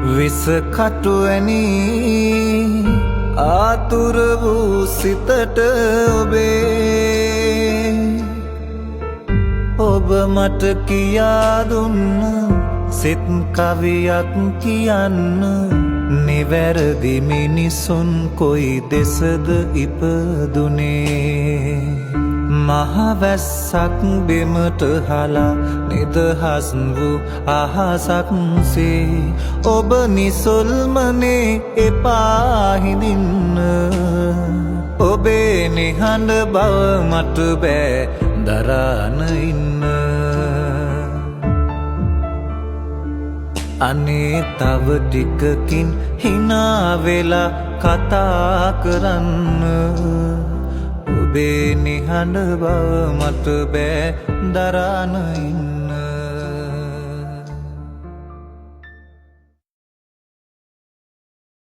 විස කටුවැනි ආතුර වූ සිතට ඔබ මට කියා දුන්න සිත් කවියක් කියන්න නිවැරදි මිනිසුන් කොයි දෙසද ඉපදුනේ මහවැස්සක් බිමට හලා නිදහස් වූ අහසක් සේ ඔබ නිසොල්මනේ එපා හිඳින්න ඔබේ නිහඬ බව මට බෑ දරාන ඉන්න අනේ තව ටිකකින් හිනා වෙලා කතා කරන්න ඔබේ නිහඬ බව මට බෑ දරාන ඉන්න